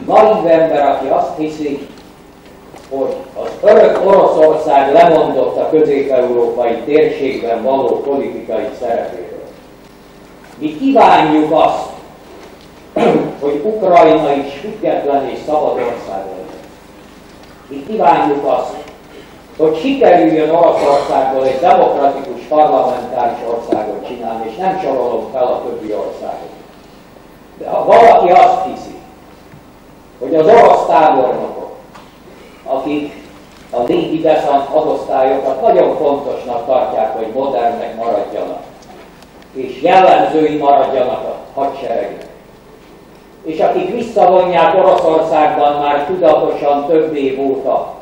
naív ember, aki azt hiszi, hogy az örök Oroszország lemondott a közép-európai térségben való politikai szerepéről. Mi kívánjuk azt, hogy Ukrajna is független és szabad ország legyen. Mi kívánjuk azt, hogy sikerüljön Oroszországból egy demokratikus parlamentáris országot csinálni, és nem sorolom fel a többi országot. De ha valaki azt hiszi, hogy az orosz tábornokok, akik a légi deszant hadosztályokat nagyon fontosnak tartják, hogy modernnek maradjanak, és jellemzői maradjanak a hadseregnek, és akik visszavonják Oroszországban már tudatosan több év óta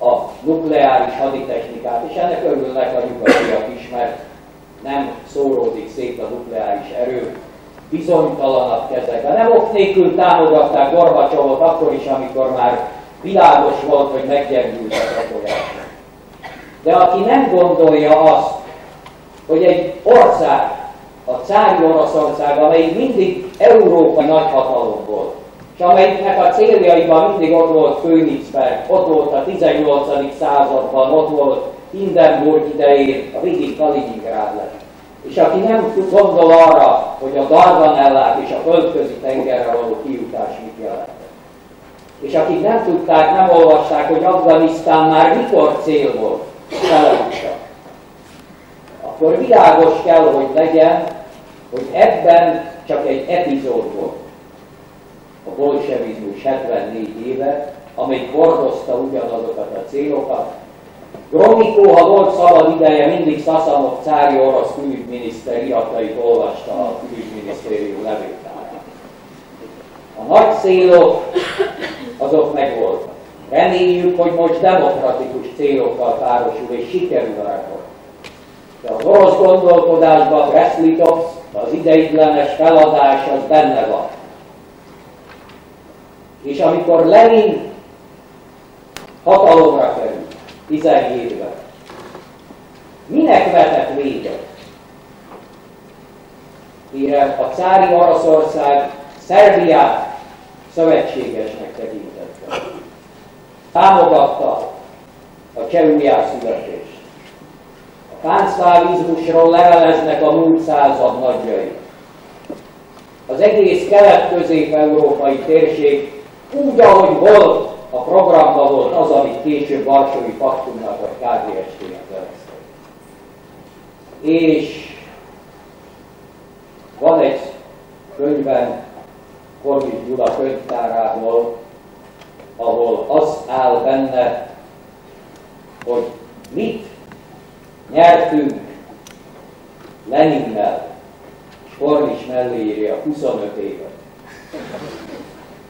a nukleáris haditechnikát, és ennek örülnek a nyugatiak is, mert nem szóródik szét a nukleáris erő, bizonytalanabb kezekben. Nem ok nélkül támogatták Gorbacsovot akkor is, amikor már világos volt, hogy meggyengült a befolyása. De aki nem gondolja azt, hogy egy ország, a cári Oroszország, amelyik mindig európai nagyhatalom volt, és amelyiknek a céljaiban mindig ott volt Königsberg, ott volt a 18. században, ott volt Hindenburg idején, a végig Kaliningrád lett. És aki nem gondol arra, hogy a Dardanellák és a földközi tengerre való kijutás mit jelent. És akik nem tudták, nem olvasták, hogy Afganisztán már mikor cél volt, feladtak. Akkor világos kell, hogy legyen, hogy ebben csak egy epizód volt. A bolsevizmus 74 éve, amely hordozta ugyanazokat a célokat. Gromyko, ha volt szabad ideje, mindig Szaszanov cári orosz külügyminiszter iratait olvasta a külügyminisztérium levéltárán. A nagy célok, azok megvoltak. Reméljük, hogy most demokratikus célokkal párosul, és sikerül a reform. De az orosz gondolkodásban Brest-Litovsk, az ideiglenes feladás, az benne van. És amikor Lenin hatalomra került, 17-ben, minek vetett véget? Mire a cári Oroszország Szerbiát szövetségesnek tekintette. Támogatta a cseh újjászületést. A pánszlávizmusról leveleznek a múlt század nagyjai. Az egész kelet-közép-európai térség úgy, ahogy volt, a programban volt az, amit később Varsói Paktumnak vagy KGST-nek neveztek. És van egy könyvem Korvin Gyula könyvtárából, ahol az áll benne, hogy mit nyertünk Leninnel, és Kornis mellé írja 25 évet.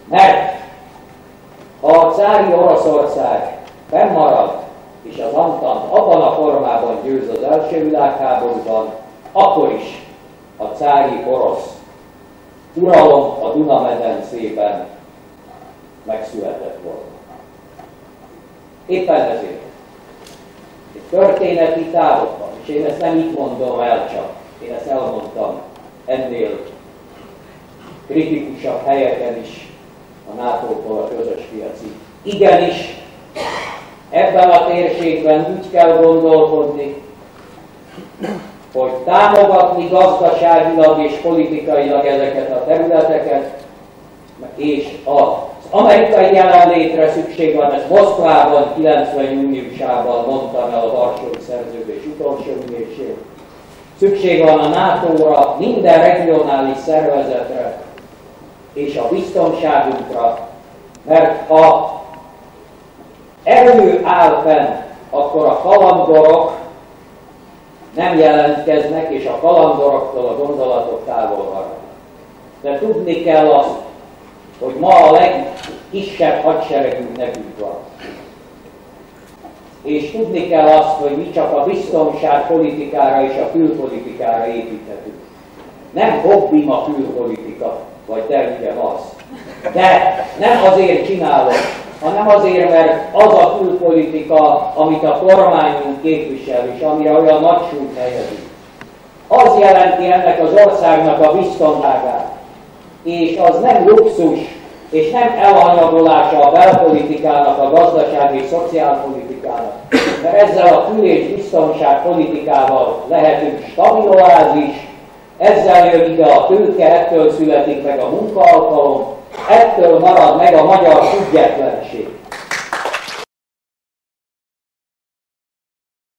Mert ha a cári Oroszország fennmarad, és az Antant abban a formában győz az első világháborúban, akkor is a cári orosz uralom a Duna-medencében megszületett volna. Éppen ezért egy történeti távokban, és én ezt nem így mondom el csak, én ezt elmondtam ennél kritikusabb helyeken is, a NATO-tól a közös piacig. Igenis, ebben a térségben úgy kell gondolkodni, hogy támogatni gazdaságilag és politikailag ezeket a területeket, és az amerikai jelenlétre szükség van, ezt Moszkvában 90. júniusában mondtam el a Varsói Szerződés utolsó ülésén. Szükség van a NATO-ra, minden regionális szervezetre és a biztonságunkra, mert ha erő áll fenn, akkor a kalandorok nem jelentkeznek, és a kalandoroktól a gondolatok távol maradnak. De tudni kell azt, hogy ma a legkisebb hadseregünk nekünk van. És tudni kell azt, hogy mi csak a biztonságpolitikára és a külpolitikára építhetünk. Nem hobbim a külpolitika, vagy természetesen az. De nem azért csinálom, hanem azért, mert az a külpolitika, amit a kormányunk képvisel, és amire olyan nagy súlyt helyezünk, az jelenti ennek az országnak a biztonságát. És az nem luxus, és nem elhanyagolása a belpolitikának, a gazdasági és szociálpolitikának, mert ezzel a kül- és biztonságpolitikával lehetünk stabil oázis, ezzel jön ide a tőke, ettől születik meg a munkaalkalom, ettől marad meg a magyar függetlenség.